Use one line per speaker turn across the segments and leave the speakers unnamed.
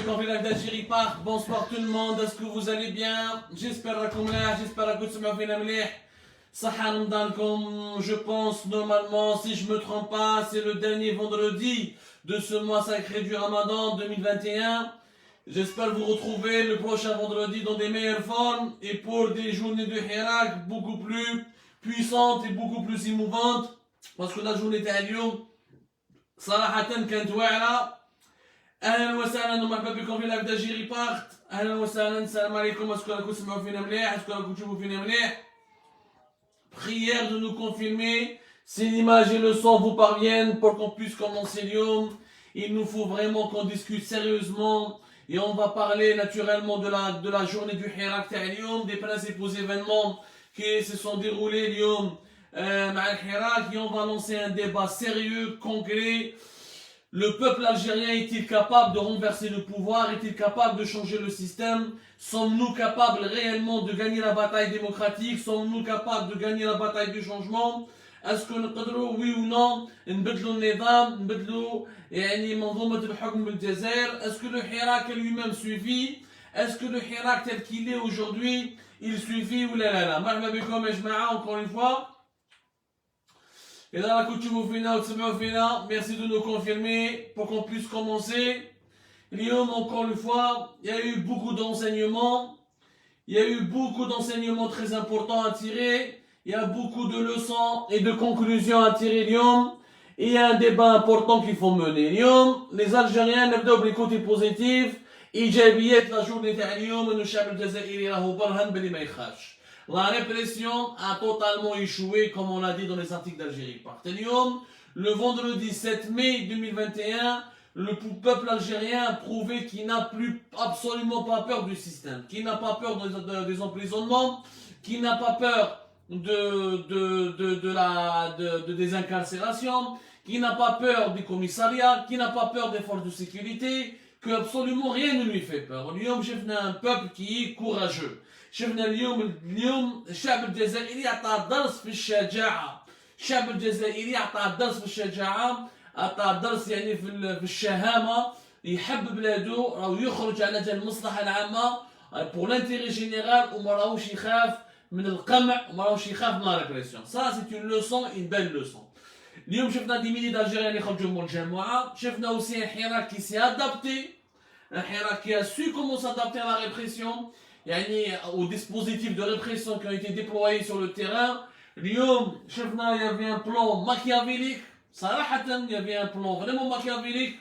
Conflit d'Algérie Park, bonsoir tout le monde, est-ce que vous allez bien? J'espère que vous allez bien. Je pense normalement, si je me trompe pas, c'est le dernier vendredi de ce mois sacré du Ramadan 2021. J'espère vous retrouver le prochain vendredi dans des meilleures formes et pour des journées de Hirak beaucoup plus puissantes et beaucoup plus émouvantes. Parce que la journée d'Alioum, صراحة كانت واعرة. اهلا وسهلا ومرحبا بكم في لايف دالجيري بارت. اهلا وسهلا السلام عليكم. اسكو راكم تسمعوا فينا مليح؟ اسكو راكم تشوفوا فينا مليح؟ Prière de nous confirmer si l'image et le son vous parviennent pour qu'on puisse commencer l'Yom. Il nous faut vraiment qu'on discute sérieusement et on va parler naturellement de la journée du Hirak Ta'al-Yom, des principaux événements qui se sont déroulés l'Yom à Hirak, et on va lancer un débat sérieux, concret. Le peuple algérien est-il capable de renverser le pouvoir? Est-il capable de changer le système? Sommes-nous capables réellement de gagner la bataille démocratique? Sommes-nous capables de gagner la bataille du changement? Est-ce que nous pouvons, oui ou non, نبدلوا النظام, نبدلوا يعني منظومة الحكم بالجزائر? Est-ce que le Hirak lui-même suffit? Est-ce que le Hirak tel qu'il est aujourd'hui, il suffit ou là là là? مرحبا بكم يا جماعة encore une fois. Et dans la coutume fina, merci de nous confirmer pour qu'on puisse commencer. Lyon, encore une fois, il y a eu beaucoup d'enseignements. Il y a eu beaucoup d'enseignements très importants à tirer. Il y a beaucoup de leçons et de conclusions à tirer, Lyon. Et il y a un débat important qu'il faut mener. Lyon, les Algériens n'abdouent les côtés positifs. إيجابيات la journée de اليوم إنه الشعب الجزائري راهو برهن بلي ما يخافش. La répression a totalement échoué, comme on l'a dit dans les articles d'Algérie Park. Le vendredi 7 mai 2021, le peuple algérien a prouvé qu'il n'a plus absolument pas peur du système, qu'il n'a pas peur des emprisonnements, qu'il n'a pas peur des incarcérations, qu'il n'a pas peur des commissariats, qu'il n'a pas peur des forces de sécurité, que absolument rien ne lui fait peur. اليوم شفنا un peuple qui est courageux. شفنا اليوم الشعب الجزائري أعطى درس في الشجاعة. الشعب الجزائري أعطى درس في الشجاعة، أعطى درس يعني في الشهامة، يحب بلاده، راهو يخرج على جال المصلحة العامة pour l'intérêt général وما راهوش يخاف من القمع وما راهوش يخاف من la répression. Ça c'est une leçon, une belle leçon. اليوم شفنا دي ميلي d'Algériens اللي خرجوا من الجماعة، شفنا aussi un Hirak qui s'est adapté, un Hirak qui a su comment s'adapter à la répression. Aux dispositifs de répression qui ont été déployés sur le terrain. اليوم شفنا il y avait un plan machiavélique. صراحة il y avait un plan vraiment machiavélique.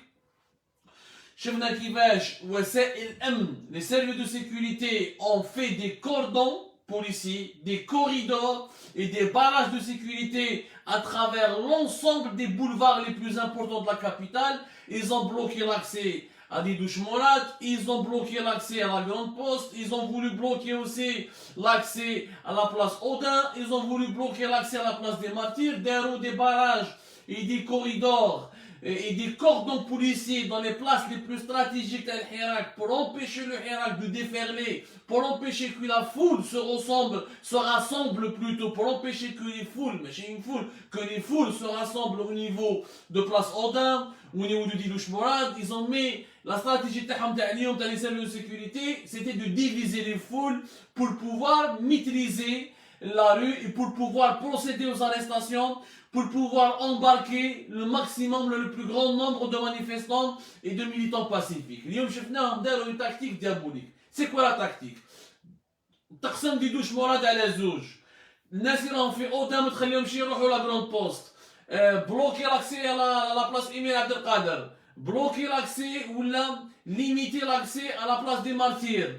شفنا كيفاش وسائل الأمن, les services de sécurité ont fait des cordons policiers, des corridors et des barrages de sécurité à travers l'ensemble des boulevards les plus importants de la capitale. Ils ont bloqué l'accès à des douches Mourad, ils ont bloqué l'accès à la Grande Poste, ils ont voulu bloquer aussi l'accès à la place Audin, ils ont voulu bloquer l'accès à la place des Martyrs, des barrages et des corridors et des cordons policiers dans les places les plus stratégiques d'Al Hirak pour empêcher le Hirak de déferler, pour empêcher que la foule se rassemble plutôt, pour empêcher que les foules, mais chez une foule, que les foules se rassemblent au niveau de place Audin, au niveau du Dilouche Mourad. Ils ont mis la stratégie de les services de sécurité, c'était de diviser les foules pour pouvoir maîtriser la rue et pour pouvoir procéder aux arrestations, pour pouvoir embarquer le maximum, le plus grand nombre de manifestants et de militants pacifiques. اليوم شفناهم داروا une tactique diabolique. C'est quoi la tactique? تقسم دي دوش مراد على زوج. الناس اللي راهم في اوتا ما تخليهمش يروحوا لا جراند بوست. بلوكي لاكسي على لا بلاص إمير عبد القادر. بلوكي لاكسي ولا limiter l'accès à la place des martyrs.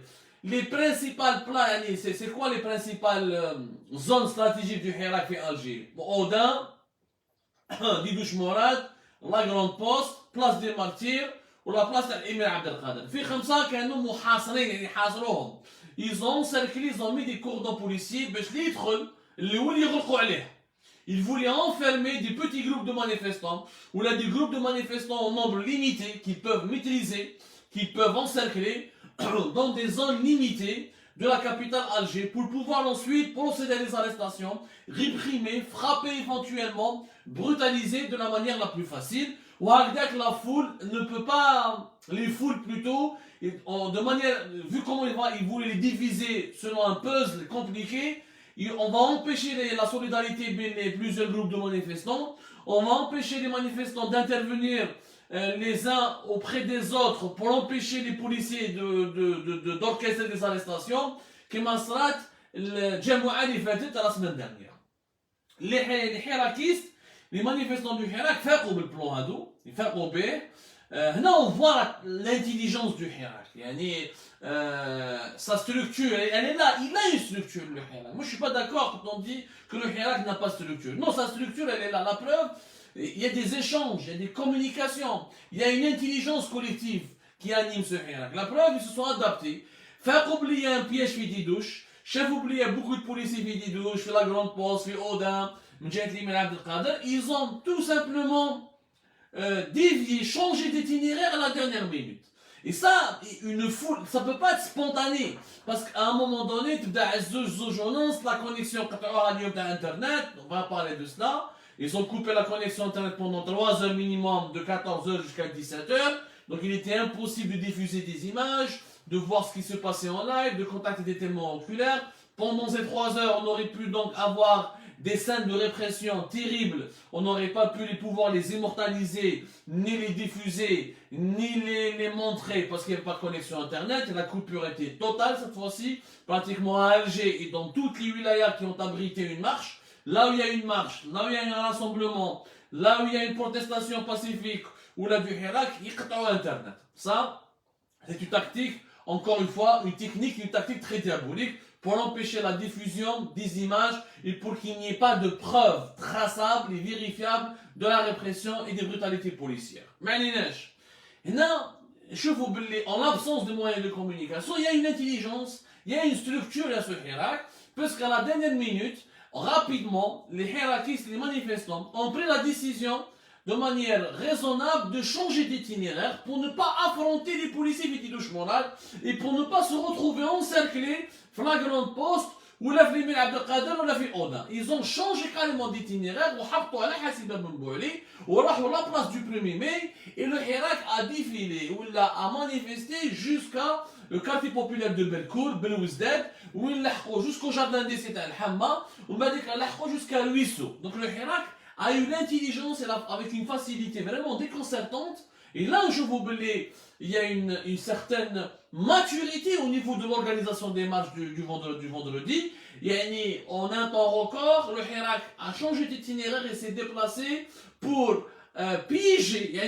Les principales plans, c'est quoi les principales zones stratégiques du Hirak في Alger? Audin, Didouche Mourad, la Grande Poste, place des Martyrs ou la place d'Emir Abdelkader. في خمسة كانوا محاصرين يعني حاصروهم. Ils ont encerclé, ils ont mis des cordons policiers باش اللي يدخل اللي هو اللي يغلقوا عليه. Ils voulaient enfermer des petits groupes de manifestants ou là des groupes de manifestants en nombre limité qu'ils peuvent maîtriser, qu'ils peuvent encercler dans des zones limitées de la capitale Alger pour pouvoir ensuite procéder à des arrestations, réprimer, frapper éventuellement, brutaliser de la manière la plus facile Ou avec la foule ne peut pas, les foules plutôt, de manière, vu comment ils voulaient les diviser selon un puzzle compliqué, on va empêcher la solidarité les plusieurs groupes de manifestants, on va empêcher les manifestants d'intervenir les uns auprès des autres pour empêcher les policiers d'orchestrer des arrestations, comme a le Jamoua اللي فاتت la semaine dernière. Les hirakistes, les manifestants du Hirak فاقوا بالبلان هادو يفاقوا به. Là on voit l'intelligence du Hirak. يعني sa structure, elle est là, il a une structure le Hirak. Moi je suis pas d'accord quand on dit que le Hirak n'a pas de structure. Non, sa structure elle est là. La preuve, il y a des échanges, il y a des communications, il y a une intelligence collective qui anime ce Hirak. La preuve, ils se sont adaptés. Faire oublier un piège fait des douches. Chef oublié beaucoup de policiers fait des douches, fait la grande poste, fait Odin, ils ont tout simplement dévié, changé d'itinéraire à la dernière minute. Et ça, une foule, ça peut pas être spontané. Parce qu'à un moment donné, tu as la connexion Internet, on va parler de cela. Ils ont coupé la connexion Internet pendant 3 heures minimum, de 14 heures jusqu'à 17 heures. Donc il était impossible de diffuser des images, de voir ce qui se passait en live, de contacter des témoins oculaires. Pendant ces 3 heures, on aurait pu donc avoir des scènes de répression terribles. On n'aurait pas pu pouvoir les immortaliser, ni les diffuser, ni les montrer parce qu'il n'y avait pas de connexion Internet. La coupure était totale cette fois-ci, pratiquement à Alger et dans toutes les wilayas qui ont abrité une marche. Là où il y a une marche, là où il y a un rassemblement, là où il y a une protestation pacifique, ou là du Hirak, il y a Internet. Ça, c'est une tactique, encore une fois, une technique, une tactique très diabolique pour empêcher la diffusion des images et pour qu'il n'y ait pas de preuves traçables et vérifiables de la répression et des brutalités policières. Et là, je vous dis, en l'absence de moyens de communication, il y a une intelligence, il y a une structure à ce Hirak, parce qu'à la dernière minute, rapidement, les hirakistes, les manifestants ont pris la décision de manière raisonnable de changer d'itinéraire pour ne pas affronter les policiers vitidouche morale et pour ne pas se retrouver encerclés sur la grande poste ou la Flimé Abdelkader ou la Odin. Ils ont changé carrément d'itinéraire ou à la Hassiba Bembouli ou la place du 1er mai et le Hirak a défilé ou il a manifesté jusqu'à le quartier populaire de Belkour, Belouizdad, où il l'a jusqu'au jardin des Cétas al-Hamma, ou jusqu'à Ruisseau. Donc le Hirak a eu l'intelligence avec une facilité vraiment déconcertante. Et là, je vous dis, il y a une certaine maturité au niveau de l'organisation des marches du vendredi. Et en un temps record, le Hirak a changé d'itinéraire et s'est déplacé pour piéger.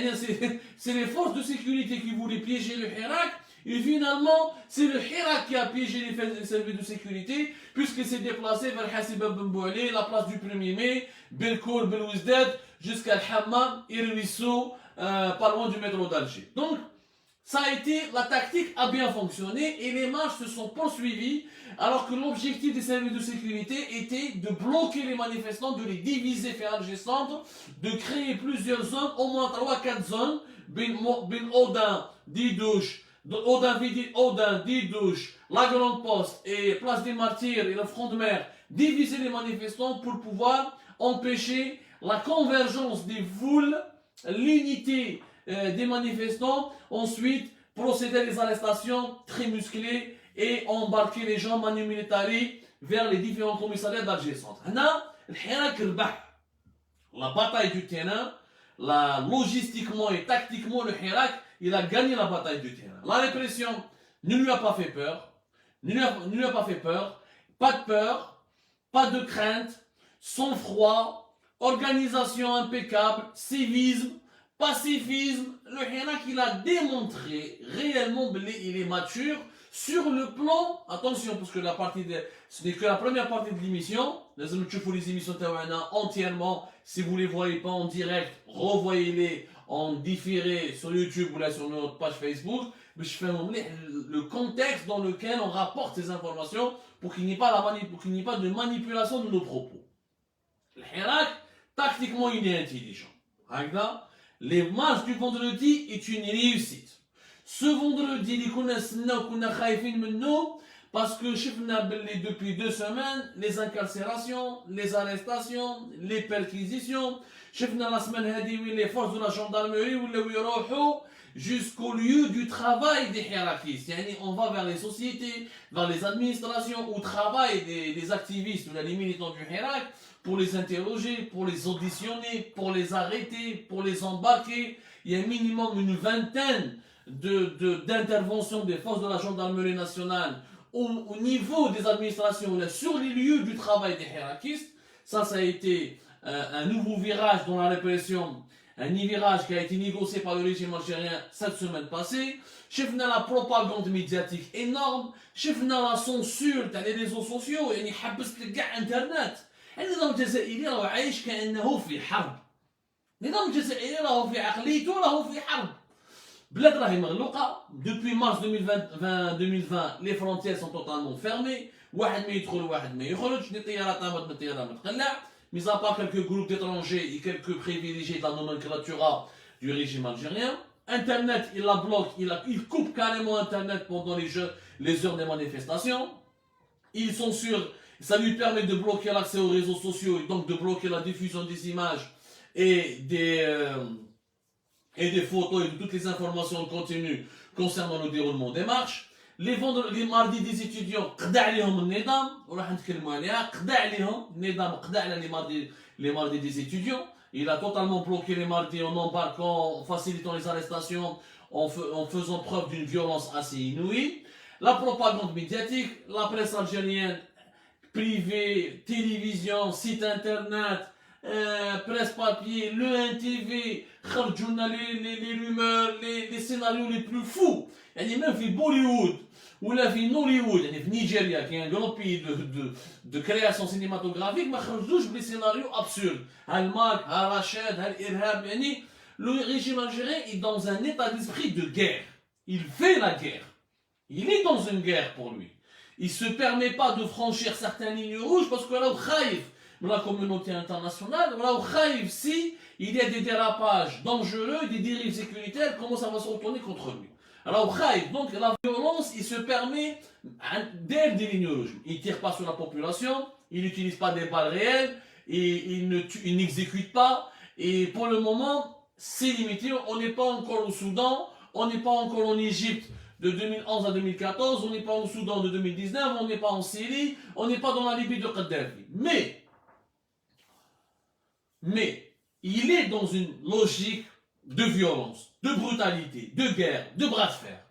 C'est les forces de sécurité qui voulaient piéger le Hirak. Et finalement, c'est le Hirak qui a piégé les services de sécurité, puisqu'il s'est déplacé vers Hassiba Bembouli, la place du 1er mai, Belkour, Belouizdad, jusqu'à Al-Hamma et Ruisseau, pas loin du métro d'Alger. Donc, ça a été, la tactique a bien fonctionné et les marches se sont poursuivies, alors que l'objectif des services de sécurité était de bloquer les manifestants, de les diviser vers Alger Centre, de créer plusieurs zones, au moins 3-4 zones, Ben Odin, Didouche, Odin, Didouche, la Grande Poste et Place des Martyrs et le Front de Mer, diviser les manifestants pour pouvoir empêcher la convergence des foules, l'unité des manifestants, ensuite procéder à des arrestations très musclées et embarquer les gens manu militari vers les différents commissariats d'Alger Centre. La bataille du terrain, logistiquement et tactiquement, le Hirak, il a gagné la bataille du terrain. La répression ne lui a pas fait peur, pas de peur, pas de crainte, sang-froid, organisation impeccable, civisme, pacifisme. Le Hirak, il a démontré réellement qu'il est mature sur le plan, attention, parce que ce n'est que la première partie de l'émission. Les émissions entièrement, si vous ne les voyez pas en direct, revoyez-les en différé sur YouTube ou là sur notre page Facebook. Mais je fais le contexte dans lequel on rapporte ces informations pour qu'il n'y ait pas de manipulation de nos propos. Le Hirak, tactiquement, il est intelligent. Les marches du vendredi est une réussite. Ce vendredi, parce que depuis 2 semaines, les incarcérations, les arrestations, les perquisitions, شفنا لا سمان هذه وين لي فورس دو لا جوندارموري ولاو يروحوا jusqu'au lieu du travail des hiérarchistes. Yani on va vers les sociétés, vers les administrations où travaillent des activistes ou les militants du Hirak pour les interroger, pour les auditionner, pour les arrêter, pour les embarquer. Il y a minimum une vingtaine d'interventions des forces de la gendarmerie nationale au niveau des administrations, sur les lieux du travail des hiérarchistes. Ça a été un nouveau virage dans la répression, un virage qui a été négocié par le régime algérien cette semaine passée. شفنا la propagande médiatique énorme, شفنا la censure تاع les réseaux sociaux. يعني حبست لك كاع انترنت. النظام الجزائري راه عايش كانه في حرب. النظام الجزائري راه في عقليته راه في حرب. بلاد راهي مغلوقه. Depuis mars 2020 les frontières sont totalement fermées. واحد ما يدخل واحد ما يخرج. الطيارات هبط الطياره ما تقلع. Mis à part quelques groupes d'étrangers et quelques privilégiés de la nomenclature du régime algérien. Internet, il la bloque, il coupe carrément Internet pendant les heures des manifestations. Ils sont sûrs, ça lui permet de bloquer l'accès aux réseaux sociaux et donc de bloquer la diffusion des images et des photos et de toutes les informations continues concernant le déroulement des marches. Les mardis des étudiants, قدع عليهم النظام وراح نتكلموا عليها. قدع عليهم النظام قدع على les mardis des étudiants. Il a totalement bloqué les mardis en embarquant, en facilitant les arrestations, en faisant preuve d'une violence assez inouïe. La propagande médiatique, la presse algérienne privée, télévision, site internet, presse papier, le NTV, les rumeurs, les scénarios les plus fous. يعني même في Bollywood ولا في نوليوود يعني في نيجيريا qui est un grand pays de création cinématographique ما خرجوش بلي سيناريو absurde. هالماك هالرشاد هالإرهاب. يعني le régime algérien est dans un état d'esprit de guerre. Il fait la guerre. Il est dans une guerre pour lui. Il ne se permet pas de franchir certaines lignes rouges parce que là, la communauté internationale, si il y a des dérapages dangereux, des dérives sécuritaires, comment ça va se retourner contre lui. Alors, donc la violence, il se permet d'être des lignes rouges. Il ne tire pas sur la population, il n'utilise pas des balles réelles, et il n'exécute pas. Et pour le moment, c'est limité. On n'est pas encore au Soudan, on n'est pas encore en Égypte de 2011 à 2014, on n'est pas au Soudan de 2019, on n'est pas en Syrie, on n'est pas dans la Libye de Kadhafi. Mais il est dans une logique de violence, de brutalité, de guerre, de bras de fer.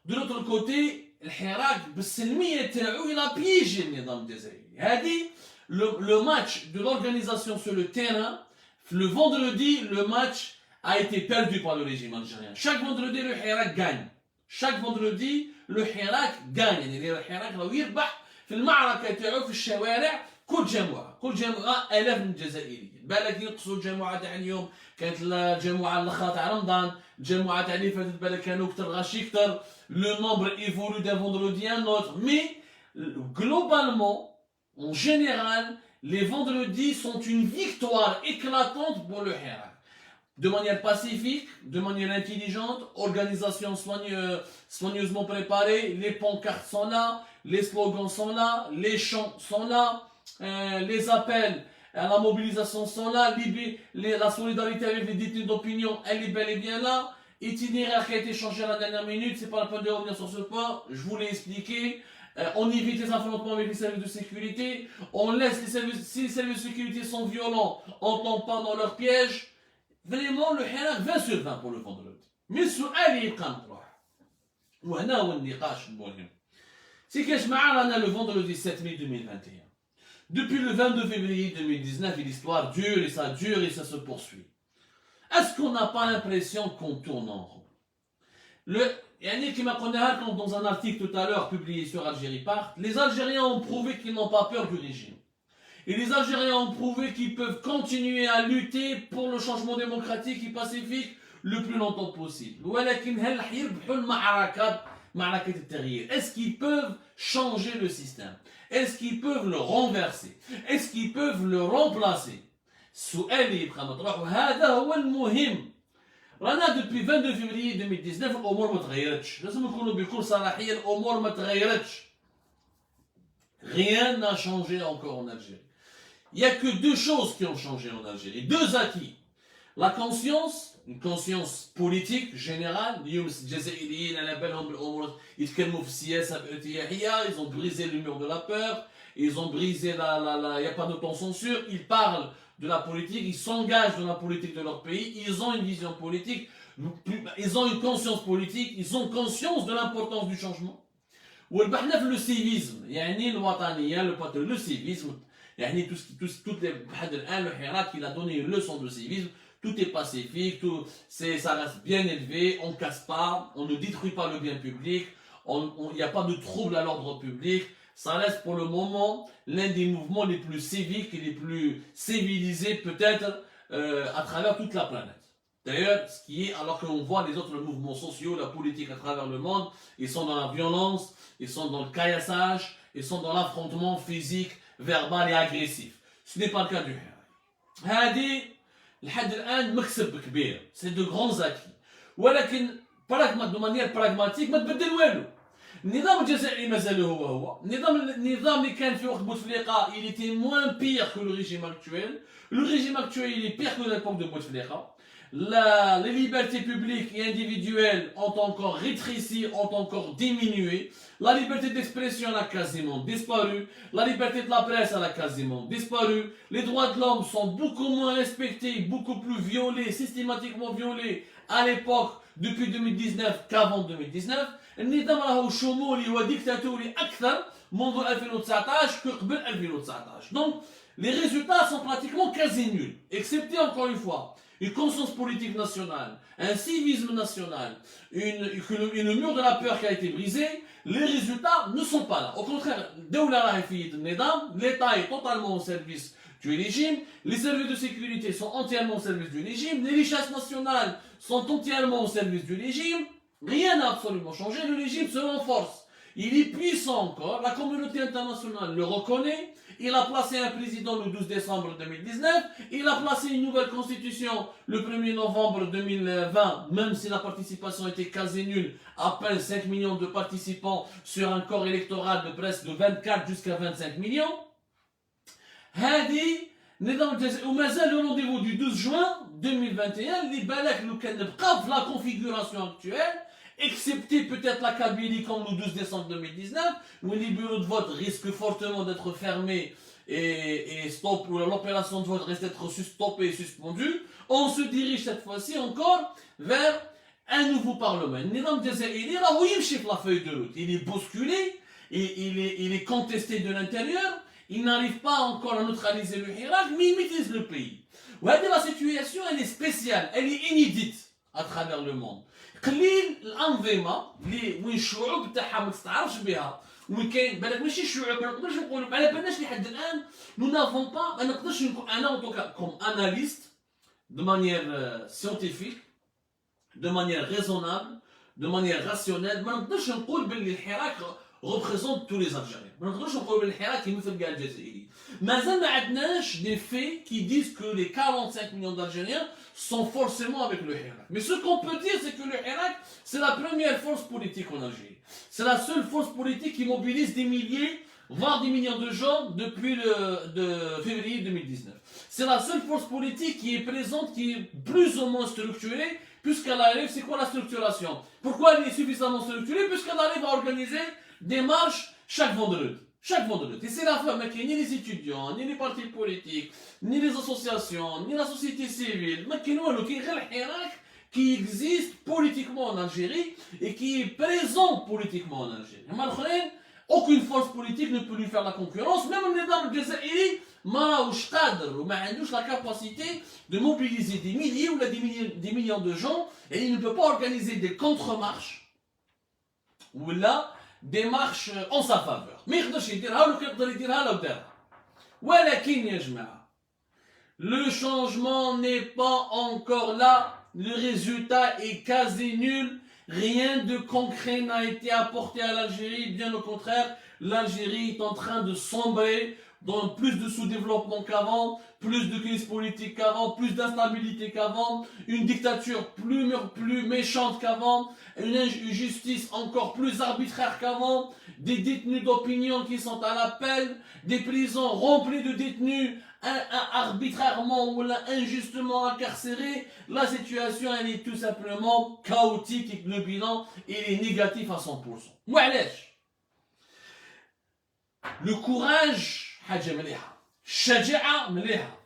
De l'autre côté, الحراك بالسلمية تاعو il a piégé النظام الجزائري. هذه le match de l'organisation sur le terrain, le vendredi, le match a été perdu par le régime algérien. Chaque vendredi, le Hirak gagne. Chaque vendredi, le Hirak gagne. يعني الحراك راهو يربح في المعركة تاعو في الشوارع. كل جماعة آلاف من الجزائريين. بالك ينقصوا الجماعة تاع اليوم كانت الجماعة الاخرى تاع رمضان، الجماعة تاع اللي فاتت بالك كانوا كثر غاشي كثر. Le nombre évolue d'un vendredi à un autre. Mais globalement, en général, les vendredis sont une victoire éclatante pour le Hirak. De manière pacifique, de manière intelligente, organisation soigneusement préparée, les pancartes sont là, les slogans sont là, les chants sont là, les appels à la mobilisation sont là, la solidarité avec les détenus d'opinion, elle est bel et bien là. Itinéraire qui a été changé à la dernière minute, c'est pas la peine de revenir sur ce point, je vous l'ai expliqué. On évite les affrontements avec les services de sécurité, on laisse si les services de sécurité sont violents, on ne tombe pas dans leur piège. Vraiment, le Hirak 20 sur 20 pour le vendredi. Mais السؤال يبقى مطروح. وهنا هو النقاش المهم. C'est que معنا le vendredi 7 mai 2021. Depuis le 22 février 2019, l'histoire dure et ça se poursuit. Est-ce qu'on n'a pas l'impression qu'on tourne en rond? Yannick qui m'a connaît dans un article tout à l'heure publié sur Algérie Part, les Algériens ont prouvé qu'ils n'ont pas peur du régime. Et les Algériens ont prouvé qu'ils peuvent continuer à lutter pour le changement démocratique et pacifique le plus longtemps possible. Est-ce qu'ils peuvent changer le système? Est-ce qu'ils peuvent le renverser? Est-ce qu'ils peuvent le remplacer? السؤال يبقى مطروح وهذا هو المهم. رانا depuis 22 février 2019 الامور ما تغيرتش. لازم نكونوا بكل صراحيه الامور ما تغيرتش. Rien n'a changé encore en Algérie. il n'y a que deux choses qui ont changé en Algérie, deux acquis. La conscience, une conscience politique générale, ils ont brisé le mur de la peur, ils ont brisé il n'y a pas d'autocensure, ils parlent de la politique, ils s'engagent dans la politique de leur pays, ils ont une vision politique, ils ont une conscience politique, ils ont conscience de l'importance du changement. والبحنا في le civisme, يعني الوطنية, le civisme, يعني toutes les بحد الآن le Hirak il a donné une leçon de civisme. Tout est pacifique, ça reste bien élevé, on ne casse pas, on ne détruit pas le bien public, il n'y a pas de trouble à l'ordre public. Ça reste pour le moment l'un des mouvements les plus civiques et les plus civilisés peut-être à travers toute la planète. D'ailleurs, ce qui est, alors qu'on voit les autres mouvements sociaux, la politique à travers le monde, ils sont dans la violence, ils sont dans le caillassage, ils sont dans l'affrontement physique, verbal et agressif. Ce n'est pas le cas du Hirak. لحد الان مكسب كبير سي دو غران زاكي ولكن دو مانيير براغماتيك ما تبدل والو. النظام الجزائري مازال هو النظام اللي كان في وقت بوتفليقه il était moins pire que le régime actuel. Le régime actuel il est pire que l'époque de Bouteflika. Les libertés publiques et individuelles ont encore rétréci, ont encore diminué. La liberté d'expression a quasiment disparu. La liberté de la presse a quasiment disparu. Les droits de l'homme sont beaucoup moins respectés, beaucoup plus violés, systématiquement violés à l'époque depuis 2019 qu'avant 2019. النظام راهو شمولي وديكتاتوري أكثر منذ 2019 قبل 2019. Donc les résultats sont pratiquement quasi nuls, excepté encore une fois une conscience politique nationale, un civisme national, une mur de la peur qui a été brisé, les résultats ne sont pas là. Au contraire, l'État est totalement au service du régime, les services de sécurité sont entièrement au service du régime, les richesses nationales sont entièrement au service du régime, rien n'a absolument changé, le régime se renforce. Il est puissant encore, la communauté internationale le reconnaît, il a placé un président le 12 décembre 2019, il a placé une nouvelle constitution le 1er novembre 2020, même si la participation était quasi nulle, à peine 5 millions de participants sur un corps électoral de presque de 24 jusqu'à 25 millions. هذه نظام الجزائر ومازال le rendez-vous du 12 juin 2021 اللي بالك لو كان نبقى في la configuration actuelle, excepté peut-être la Kabylie comme le 12 décembre 2019, où les bureaux de vote risquent fortement d'être fermés et stop, où l'opération de vote risque d'être stoppée et suspendue, on se dirige cette fois-ci encore vers un nouveau parlement. Le nizam jazairi, là où il chiffre la feuille de route, il est bousculé, il est contesté de l'intérieur, il n'arrive pas encore à neutraliser le Hirak, mais il maîtrise le pays. La situation, elle est spéciale, elle est inédite à travers le monde. قليل الانظمه اللي وين الشعوب تاعها ما تستعرفش بها وين كاين بالك ماشي الشعوب ما نقدرش نقول على بالناش لحد الان نو نافون با ما نقدرش نكون انا en tout cas comme analyste de manière scientifique de manière raisonnable de manière rationnelle ما نقدرش نقول باللي الحراك représente tous les Algériens. ما نقدرش نقول باللي الحراك يمثل كاع الجزائريين. مازال ما عندناش des faits qui disent que les 45 millions d'Algériens sont forcément avec le Hirak. Mais ce qu'on peut dire, c'est que le Hirak, c'est la première force politique en Algérie. C'est la seule force politique qui mobilise des milliers, voire des millions de gens depuis de février 2019. C'est la seule force politique qui est présente, qui est plus ou moins structurée, puisqu'elle arrive, c'est quoi la structuration? Pourquoi elle est suffisamment structurée? Puisqu'elle arrive à organiser des marches chaque vendredi. Chaque vendredi. Et c'est la femme qui ni les étudiants, ni les partis politiques, ni les associations, ni la société civile, qui existe politiquement en Algérie et qui est présent politiquement en Algérie. Aucune force politique ne peut lui faire la concurrence, même le Nizam Jazairi, la capacité de mobiliser des milliers ou des millions de gens et il ne peut pas organiser des contre-marches. Ou là, des marches en sa faveur. ما يقدرش يديرها ولو كيقدر يديرها لو دارها. ولكن يا جماعة le changement n'est pas encore là, le résultat est quasi nul, rien de concret n'a été apporté à l'Algérie, bien au contraire, l'Algérie est en train de sombrer dans plus de sous-développement qu'avant, plus de crise politique qu'avant, plus d'instabilité qu'avant, une dictature plus méchante qu'avant, une justice encore plus arbitraire qu'avant, des détenus d'opinion qui sont à l'appel, des prisons remplies de détenus arbitrairement ou injustement incarcérés. La situation elle est tout simplement chaotique et le bilan il est négatif à 100%. وعلاش؟ Le courage حاجة مليحة، الشجاعة مليحة،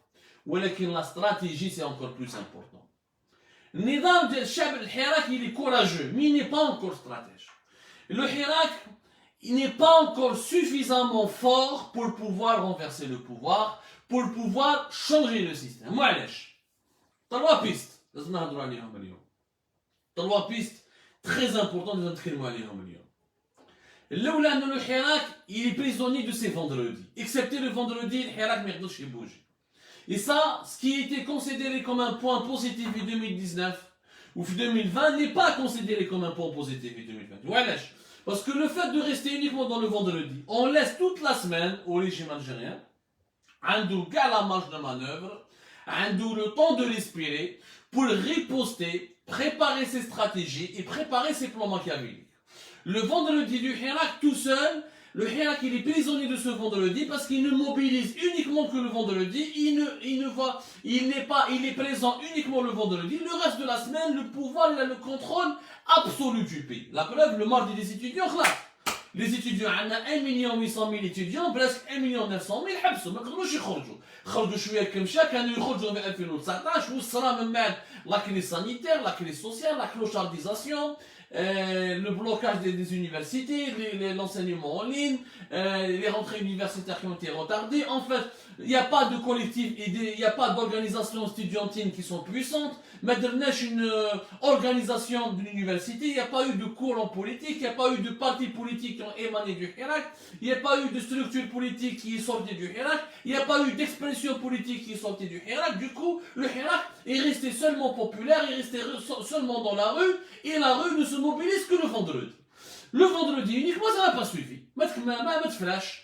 ولكن la stratégie c'est encore plus important. النظام ديال الشعب الحراك il est courageux mais il n'est pas encore stratège. Le Hirak il n'est pas encore suffisamment fort pour pouvoir renverser le pouvoir, pour pouvoir changer le système. معلش 3 pistes لازم نهضروا عليهم اليوم. 3 pistes très importantes لازم نتكلموا عليهم اليوم. الأولى أن الحراك il est prisonnier de ses vendredis. Excepté le vendredi, le Hirak ما يقدرش يبوجي. Et ça, ce qui était considéré comme un point positif en 2019 ou 2020 n'est pas considéré comme un point positif en 2020. وعلاش؟ Parce que le fait de rester uniquement dans le vendredi, on laisse toute la semaine au régime algérien, عنده كاع la marge de manœuvre, عنده le temps de respirer pour riposter, préparer ses stratégies et préparer ses plans machiavéliques. Le vendredi du Hirak tout seul, le Hirak il est prisonnier de ce vendredi parce qu'il ne mobilise uniquement que le vendredi, il est présent uniquement le vendredi. Le reste de la semaine, le pouvoir il a le contrôle absolu du pays. La preuve, le mardi des étudiants, là. Les étudiants, on a 1,8 million étudiants, presque 1,9 million حبسوا ما قدروش يخرجوا. خرجوا شويه كمشا كانوا يخرجوا في 2019 والصرا من بعد la crise sanitaire, la crise sociale, la clochardisation, le blocage des universités, l'enseignement en ligne, les rentrées universitaires qui ont été retardées. En fait, il n'y a pas de collectif, il n'y a pas d'organisation estudiantine qui sont puissantes. Maintenant, une organisation de l'université, il n'y a pas eu de cours en politique, il n'y a pas eu de partis politiques qui ont émané du Hirak, il n'y a pas eu de structure politique qui est sortie du Hirak, il n'y a pas eu d'expression politique qui est sortie du Hirak. Du coup, le Hirak est resté seulement populaire, il est resté seulement dans la rue, et la rue ne se mobilise que le vendredi. Le vendredi uniquement, ça n'a pas suffi. ما تفلاش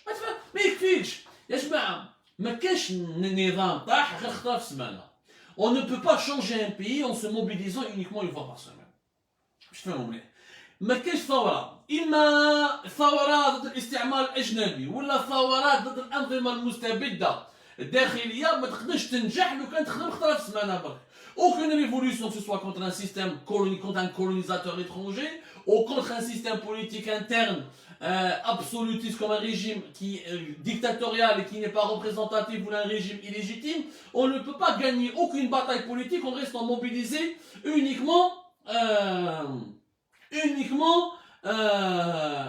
ما يكفيش يا جماعه ما كاش نظام طاح غير خطره في سمانه. On ne peut pas changer un pays en se mobilisant uniquement une fois par semaine. باش تفهموا مليح ما كاش ثوره، اما ثوره ضد الاستعمار الاجنبي ولا ثورات ضد الانظمه المستبده الداخليه ما تقدرش تنجح لو كان تخدم خطره في سمانه برك. Aucune révolution, que ce soit contre un système, contre un colonisateur étranger, ou contre un système politique interne absolutiste comme un régime qui dictatorial et qui n'est pas représentatif ou un régime illégitime, on ne peut pas gagner aucune bataille politique en restant mobilisé uniquement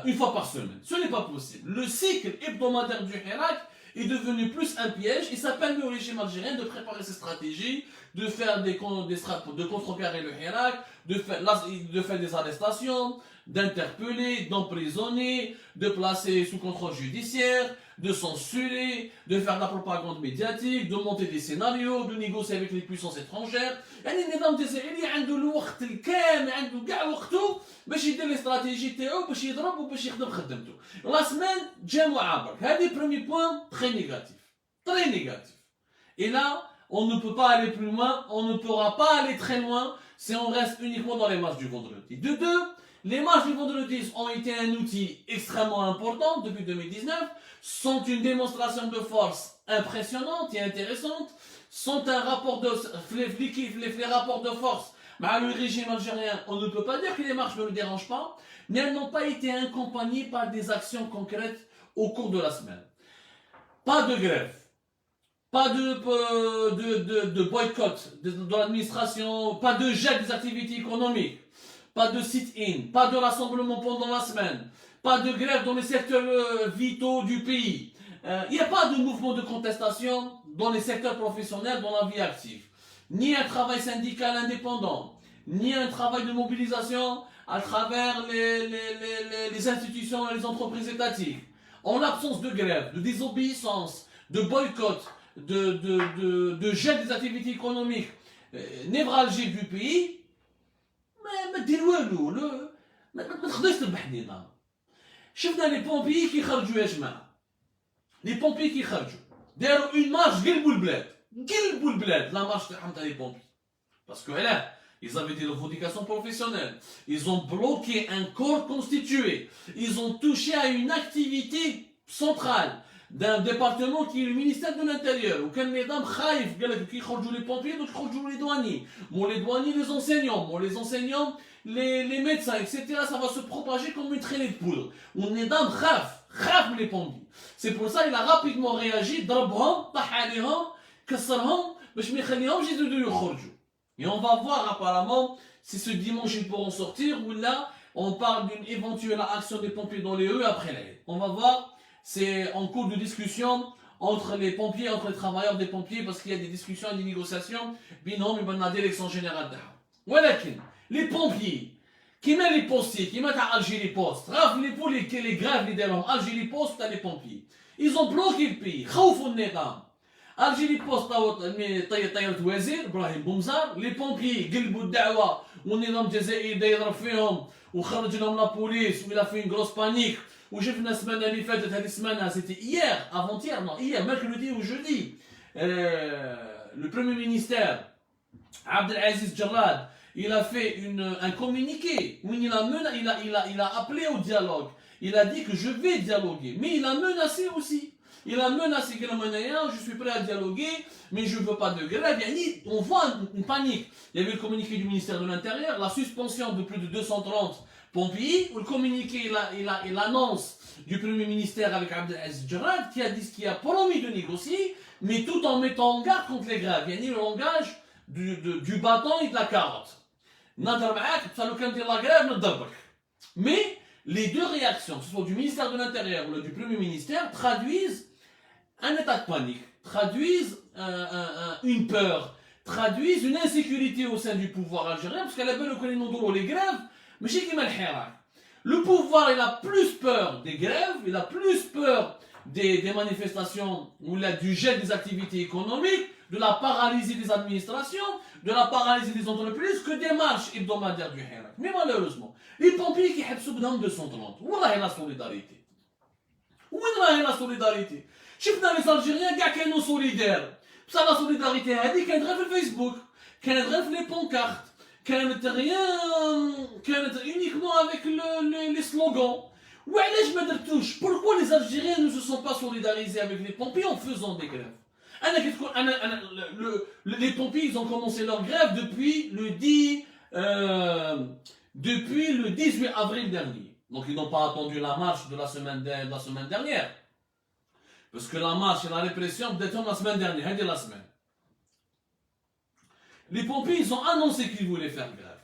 une fois par semaine. Ce n'est pas possible. Le cycle hebdomadaire du Hirak est devenu plus un piège et ça permet au régime algérien de préparer ses stratégies, de faire de contrecarrer le Hirak, de faire des arrestations, d'interpeller, d'emprisonner, de placer sous contrôle judiciaire, de censurer, de faire de la propagande médiatique, de monter des scénarios, de négocier avec les puissances étrangères. يعني النظام الجزائري عنده الوقت الكامل، عنده كاع وقته باش يدير لي استراتيجي تاعو باش يضرب وباش يخدم خدمته. لا سمان جا معابر. هذه premier point très négatif. Très négatif. Et là, on ne peut pas aller plus loin, on ne pourra pas aller très loin si on reste uniquement dans les marches du vendredi. De deux, les marches du vendredi ont été un outil extrêmement important depuis 2019, sont une démonstration de force impressionnante et intéressante, sont un rapport de les rapports de force. Mais le régime algérien, on ne peut pas dire que les marches ne le dérangent pas, mais elles n'ont pas été accompagnées par des actions concrètes au cours de la semaine. Pas de grève. Pas de boycott de l'administration, pas de gel des activités économiques, pas de sit-in, pas de rassemblement pendant la semaine, pas de grève dans les secteurs vitaux du pays. Il n'y a pas de mouvement de contestation dans les secteurs professionnels, dans la vie active. Ni un travail syndical indépendant, ni un travail de mobilisation à travers les institutions et les entreprises étatiques. En l'absence de grève, de désobéissance, de boycott, de gel des activités économiques névralgiques du pays, ما دير والو ما تقدرش تربح النظام. شفنا لي بومبيي كيخرجوا يا جماعه Les pompiers qui خرجوا داروا une marche قلبوا البلاد la marche تاعهم تاع les pompiers. Parce que là, ils avaient des revendications professionnelles. Ils ont bloqué un corps constitué. Ils ont touché à une activité centrale d'un département qui est le ministère de l'Intérieur. Où كان نظام خايف قال لك كي يخرجوا les pompiers donc يخرجوا les douaniers. Bon les douaniers les enseignants. Bon les enseignants les médecins etc. Ça va se propager comme une traînée de poudre. والنظام خاف les pompiers. C'est pour ça il a rapidement réagi ضربهم طاح عليهم كسرهم باش ما يخليهمش يخرجوا. Et on va voir apparemment si ce dimanche ils pourront sortir ou là on parle d'une éventuelle action des pompiers dans les rues après l'aide. On va voir, c'est en cours de discussion entre les pompiers, entre les travailleurs des pompiers parce qu'il y a des discussions et des négociations. Binom, il y a l'élection générale. ولكن les pompiers qui mettent les postiers, qui mettent à Algérie Post, pour les grèves les délais, Algérie Post, les pompiers. Ils ont bloqué le pays. خوفوا النظام. Algérie Post طيرت وزير ابراهيم بومزار لي بومبيي قلبوا الدعوه والنظام الجزائري بدا يضرب فيهم وخرج لهم لا بوليس ولا في غروس بانيك وشفنا السمانه اللي فاتت هذه السمانه سيتي hier avant-hier non hier mercredi ou jeudi le premier ministère Abdelaziz Jarrad il a fait un communiqué où il a appelé au dialogue. Il a dit que je vais dialoguer mais il a menacé aussi. Il a menacé que je suis prêt à dialoguer, mais je ne veux pas de grève. On voit une panique. Il y avait le communiqué du ministère de l'Intérieur, la suspension de plus de 230 pompiers, le communiqué, il annonce du Premier ministère avec Abdelaziz Jarrad qui a promis de négocier, mais tout en mettant en garde contre les grèves. Il y a le langage du bâton et de la carotte. Mais les deux réactions, que ce soit du ministère de l'Intérieur ou du Premier ministère, traduisent un état de panique, traduisent une peur, traduisent une insécurité au sein du pouvoir algérien, parce qu'à la belle les grèves, mais le pouvoir il a plus peur des grèves, il a plus peur des manifestations ou du gel des activités économiques, de la paralysie des administrations, de la paralysie des entreprises, que des marches hebdomadaires du Hirak. Mais malheureusement, les pompiers qui ont besoin de 230, où est la solidarité? Où est la solidarité? شفنا les Algériens كاع كانوا solidaires. بصح la solidarité هذه كانت غير في الفيسبوك، كانت غير في لي بونكارت، كانت uniquement avec les slogans. وعلاش ما درتوش؟ Pourquoi les Algériens ne se sont pas solidarisés avec les pompiers en faisant des grèves? Les pompiers ils ont commencé leur grève depuis le 18 avril dernier. Donc ils n'ont pas attendu la marche de la semaine dernière. Parce que la marche et la répression peut-être la semaine dernière, la semaine. Les pompiers ils ont annoncé qu'ils voulaient faire grève.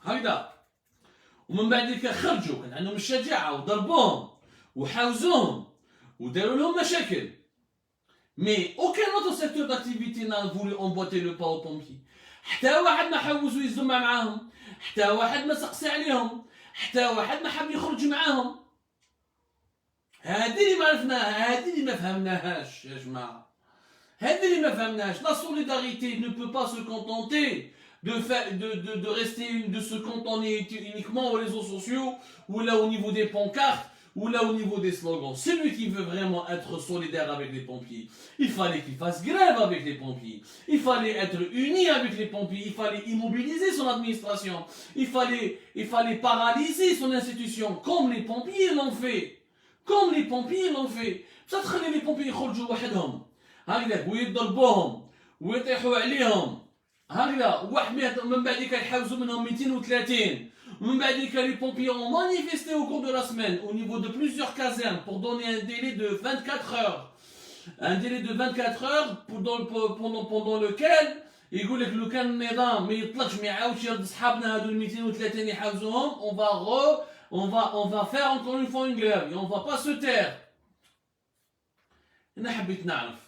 هكذا. ومن بعد ذلك خرجوا كان عندهم الشجاعة وضربوهم وحاوزوهم وداروا لهم مشاكل. Mais aucun autre secteur d'activité n'a voulu emboîter le pas aux pompiers. حتى واحد ما حوزوا يزمع معاهم، حتى واحد ما سقسي عليهم، حتى واحد ما حب يخرج معاهم. هذه اللي ما عرفناها، هذه اللي ما فهمناهاش يا جماعة. هذه اللي ما فهمناهاش. La solidarité ne peut pas se contenter de rester, de se cantonner uniquement aux réseaux sociaux ou là au niveau des pancartes. Ou là au niveau des slogans, celui qui veut vraiment être solidaire avec les pompiers, il fallait qu'il fasse grève avec les pompiers, il fallait être uni avec les pompiers, il fallait immobiliser son administration, il fallait paralyser son institution, comme les pompiers l'ont fait. Comme les pompiers l'ont fait. Ça تخلي les pompiers يخرجوا وحدهم هكذا ويضربوهم ويطيحوا عليهم هكذا من بعد يحاوزوا منهم 230. Les pompiers ont manifesté au cours de la semaine au niveau de plusieurs casernes pour donner un délai de 24 heures. Un délai de 24 heures pendant lequel يقول لك لو كان النظام ما يطلقش ما يعاودش يرد صحابنا هذو 230 يحاوزوهم on va faire encore une fois une grève et on va pas se taire. أنا حبيت نعرف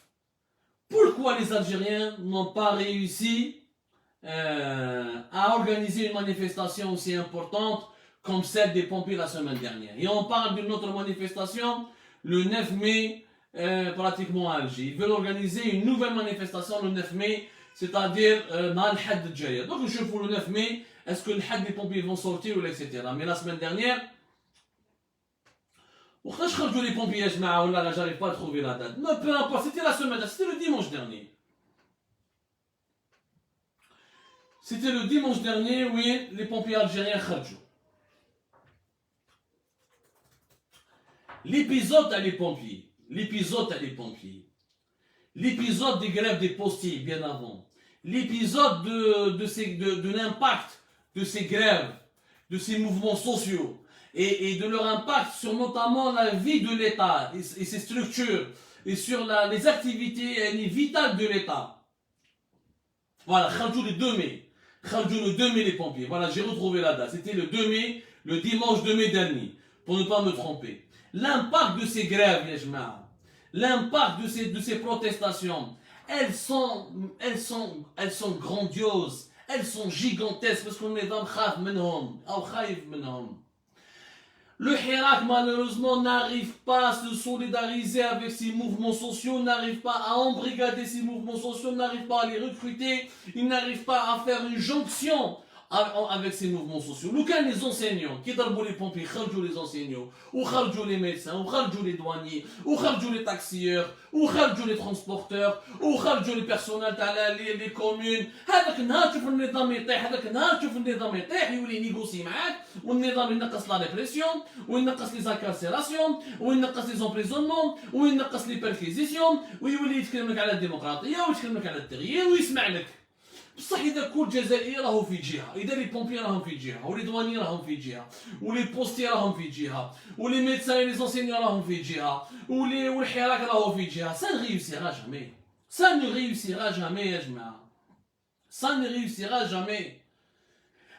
pourquoi les Algériens n'ont pas réussi à organiser une manifestation aussi importante comme celle des pompiers la semaine dernière. Et on parle d'une autre manifestation le 9 mai pratiquement à Alger. Ils veulent organiser une nouvelle manifestation le 9 mai, c'est-à-dire dans le Had de Djaya. Donc je fous le 9 mai, est-ce que le Had des pompiers vont sortir ou etc. Mais la semaine dernière, وقتاش خرجوا les pompiers يا جماعة ولا لا j'arrive pas à trouver la date. Mais peu importe, c'était la semaine, c'était le dimanche dernier. C'était le dimanche dernier, oui, les pompiers algériens خرجوا. L'épisode à les pompiers, l'épisode à les pompiers, l'épisode des grèves des postiers bien avant, l'épisode de l'impact de ces grèves, de ces mouvements sociaux et de leur impact sur notamment la vie de l'État et ses structures et sur les activités vitales de l'État. Voilà, Kharjou le 2 mai. Kharjou le 2 mai les pompiers. Voilà, j'ai retrouvé la date. C'était le 2 mai, le dimanche 2 mai dernier, pour ne pas me tromper. L'impact de ces grèves, les jma'a, l'impact de ces protestations, elles sont grandioses, elles sont gigantesques parce qu'on est dans khaf menhom, ou khaif menhom. Le Hirak, malheureusement, n'arrive pas à se solidariser avec ces mouvements sociaux, n'arrive pas à embrigader ces mouvements sociaux, n'arrive pas à les recruter, il n'arrive pas à faire une jonction avec ces mouvements sociaux. Nous, quand les enseignants, qui darbou les pompiers, kharjou les enseignants, ou kharjou les médecins, ou kharjou les douaniers, ou kharjou les taxieurs, ou kharjou les transporteurs, ou kharjou les personnels, les communes. هذاك النهار تشوف النظام يطيح، هذاك النهار تشوف النظام يطيح يولي ينيغوسي معاك، والنظام ينقص لا ريبريسيون، وينقص لي زانكارسيراسيون، وينقص لي زومبريزونمون، وينقص لي بيركيزيسيون، ويولي يتكلم لك على الديمقراطيه ويتكلم لك على التغيير ويسمع لك. بصح اذا كل جزائري راهو في جهه، اذا لي بومبي راهم في جهه، ولي دواني راهم في جهه، ولي بوستي راهم في جهه، ولي ميدسان لي زونسينيون راهم في جهه، والحراك راهو في جهه، ça ne réussira jamais. Ça ne réussira jamais يا جماعه. Ça ne réussira jamais.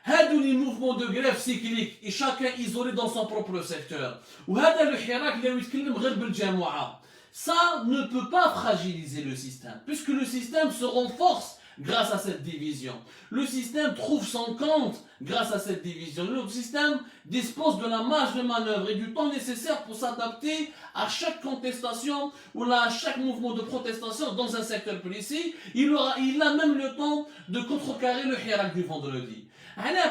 هادو les mouvements de grève cycliques et chacun isolé dans son propre secteur. وهذا الحراك اللي يتكلم غير بالجماعه. Ça ne peut pas fragiliser le système, puisque le système se renforce grâce à cette division. Le système trouve son compte grâce à cette division. Le système dispose de la marge de manœuvre et du temps nécessaire pour s'adapter à chaque contestation ou à chaque mouvement de protestation dans un secteur précis. Il a même le temps de contrecarrer le hirak du vendredi.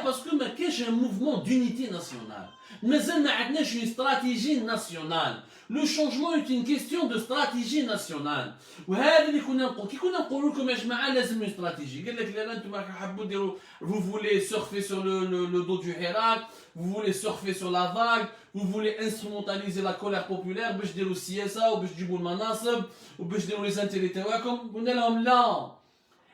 Parce que c'est un mouvement d'unité nationale. Mais c'est une stratégie nationale. Le changement est une question de stratégie nationale. وهذا اللي كنا نقول كي كنا نقول لكم يا جماعه لازم une stratégie. قال لك لا انتم حابين ديروا vous voulez surfer sur le dos du Hirak, vous voulez surfer sur la vague, vous voulez instrumentaliser la colère populaire باش ديروا السياسه وباش تجيبوا المناصب وباش ديروا les intérêts تاعكم. قلنا لهم لا.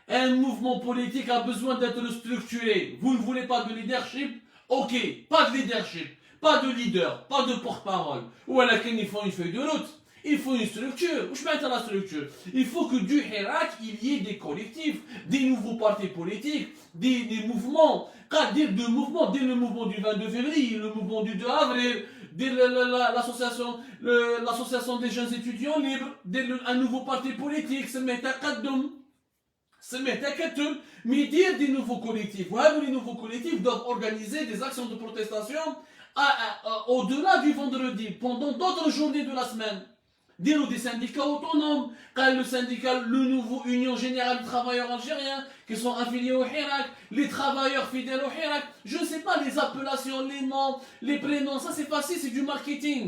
Un mouvement politique a besoin d'être structuré. Vous ne voulez pas de leadership? Ok, pas de leadership. Pas de leader, pas de porte-parole. Ou alors qu'il faut une feuille de route. Il faut une structure. Où je mets la structure? Il faut que du Hirak, il y ait des collectifs, des nouveaux partis politiques, des mouvements. Dès le mouvement du 22 février, le mouvement du 2 avril, dès l'association des jeunes étudiants libres, dès un nouveau parti politique, se met à Kaddoum. Se mettent à Katoum, mais dire des nouveaux collectifs. Les nouveaux collectifs doivent organiser des actions de protestation au-delà du vendredi, pendant d'autres journées de la semaine. Dire des syndicats autonomes, car le syndicat, le nouveau Union Générale des Travailleurs Algériens, qui sont affiliés au Hirak, les travailleurs fidèles au Hirak, je ne sais pas les appellations, les noms, les prénoms, ça c'est facile, c'est du marketing.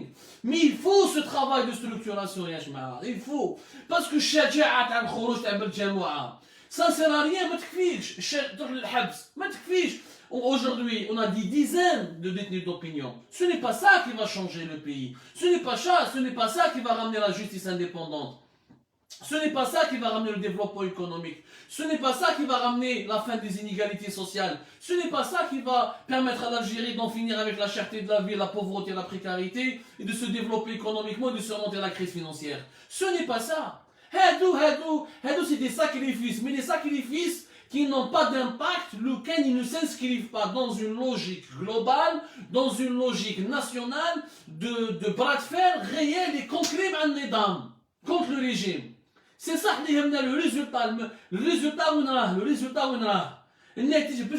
Mais il faut ce travail de structuration, Yajma, il faut. Parce que Shaja'at al-Khuruj ta'bal Jamoua, ça ne sert à rien, ما تكفيش الحبس ما تكفيش. Aujourd'hui, on a des dizaines de détenus d'opinion. Ce n'est pas ça qui va changer le pays. Ce n'est pas ça qui va ramener la justice indépendante. Ce n'est pas ça qui va ramener le développement économique. Ce n'est pas ça qui va ramener la fin des inégalités sociales. Ce n'est pas ça qui va permettre à l'Algérie d'en finir avec la cherté de la vie, la pauvreté, la précarité, et de se développer économiquement et de surmonter la crise financière. Ce n'est pas ça. C'est des sacrifices, mais des sacrifices qui n'ont pas d'impact, lequel ils ne s'inscrivent pas dans une logique globale, dans une logique nationale de bras de fer réel et concret contre le régime. C'est ça le résultat. Le résultat,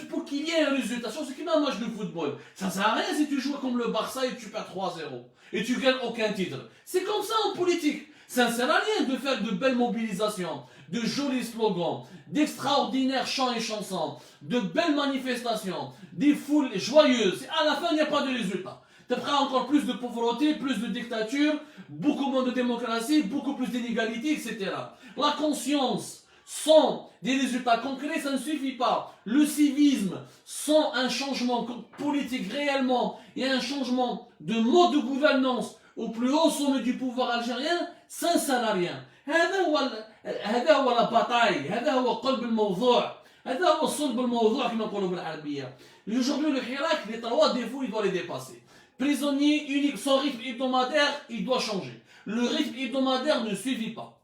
pour qu'il y ait un résultat, c'est ce qui mange le football. Ça ne sert à rien si tu joues comme le Barça et tu perds 3-0 et tu gagnes aucun titre. C'est comme ça en politique. Ça ne sert à rien de faire de belles mobilisations, de jolis slogans, d'extraordinaires chants et chansons, de belles manifestations, des foules joyeuses. À la fin, il n'y a pas de résultat. Tu feras encore plus de pauvreté, plus de dictature, beaucoup moins de démocratie, beaucoup plus d'inégalités, etc. La conscience sans des résultats concrets, ça ne suffit pas. Le civisme sans un changement politique réellement et un changement de mode de gouvernance au plus haut sommet du pouvoir algérien, ça ne sert à rien. هذا هو la bataille, هذا هو قلب الموضوع, هذا هو صلب الموضوع كما نقولوا بالعربية. Aujourd'hui, le Hirak, les trois défauts, il doit les dépasser. Prisonnier unique, son rythme hebdomadaire, il doit changer. Le rythme hebdomadaire ne suffit pas.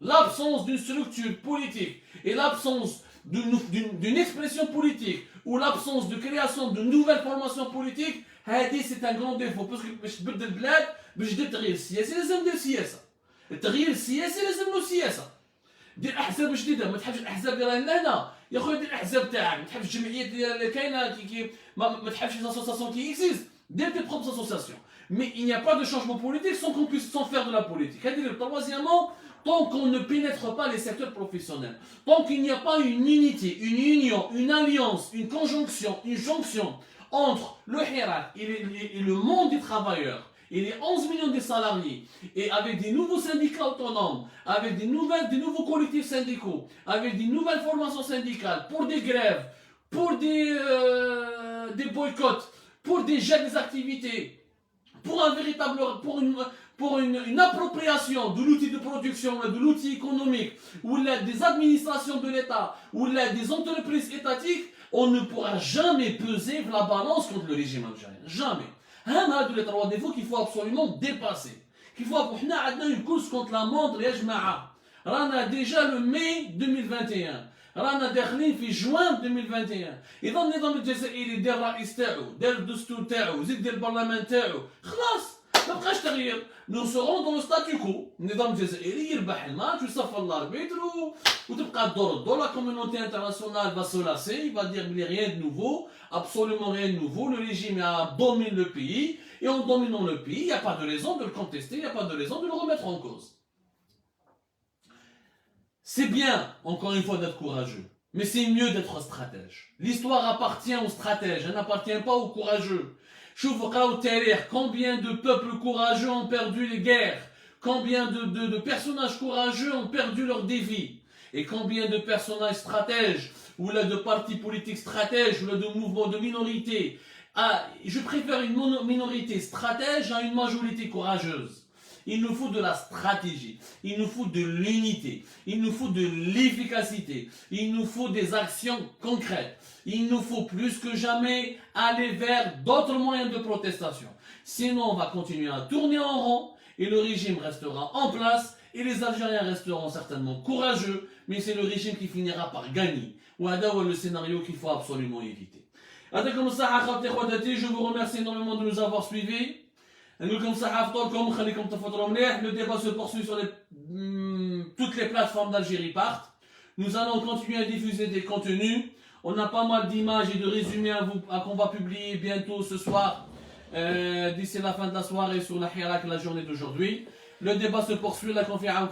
L'absence d'une structure politique et l'absence d'une expression politique ou l'absence de création de nouvelles formations politiques, c'est un grand défaut. Parce que باش تبدل البلاد باش دير التغيير السياسي لازم دير سياسة. التغيير السياسي لازم له سياسة. دير احزاب جديده، ما تحبش الاحزاب اللي راهي لهنا يا خويا، دير الاحزاب تاعك، ما تحبش الجمعيات اللي كاينه ما تحبش les associations qui existent، دير tes propres associations. Mais il n'y a pas de changement politique sans qu'on puisse faire de la politique. Troisièmement, tant qu'on ne pénètre pas les secteurs professionnels, tant qu'il n'y a pas une unité, une union, une alliance, une conjonction, une jonction entre le Hirak et le monde des travailleurs, et les 11 millions de salariés, et avec des nouveaux syndicats autonomes, avec des nouveaux collectifs syndicaux, avec des nouvelles formations syndicales, pour des grèves, pour des boycotts, pour des gels des activités, pour une appropriation de l'outil de production, de l'outil économique, ou des administrations de l'État, ou des entreprises étatiques, on ne pourra jamais peser la balance contre le régime algérien. Jamais. هذو les trois défauts qu'il faut absolument dépasser. Qu'il faut حنا عندنا une course contre la montre يا جماعة. رانا déjà le mai 2021. رانا داخلين في juin 2021. إذا النظام الجزائري دار الرئيس تاعو، دار الدستور تاعو، زيد دار البرلمان تاعو، خلاص ما بقاش تغيير. Nous serons dans le statu quo. النظام الجزائري يربح الماتش ويصفر الاربيتر وتبقى الدور. La communauté internationale va se lasser, il va dire qu'il n'y a rien de nouveau, absolument rien de nouveau. Le régime domine le pays et en dominant le pays, il n'y a pas de raison de le contester, il n'y a pas de raison de le remettre en cause. C'est bien, encore une fois, d'être courageux, mais c'est mieux d'être stratège. L'histoire appartient aux stratèges, elle n'appartient pas aux courageux. Combien de peuples courageux ont perdu les guerres, combien de personnages courageux ont perdu leur défi, et combien de personnages stratèges, ou là de partis politiques stratèges, ou là de mouvements de minorités. Je préfère une minorité stratège à une majorité courageuse. Il nous faut de la stratégie, il nous faut de l'unité, il nous faut de l'efficacité, il nous faut des actions concrètes. Il nous faut plus que jamais aller vers d'autres moyens de protestation. Sinon, on va continuer à tourner en rond et le régime restera en place et les Algériens resteront certainement courageux, mais c'est le régime qui finira par gagner. C'est le scénario qu'il faut absolument éviter. Je vous remercie énormément de nous avoir suivis. Le débat se poursuit sur toutes les plateformes d'Algérie Part. Nous allons continuer à diffuser des contenus. On a pas mal d'images et de résumés qu'on va publier bientôt ce soir, d'ici la fin de la soirée sur la Hirak, la journée d'aujourd'hui. Le débat se poursuit, la conférence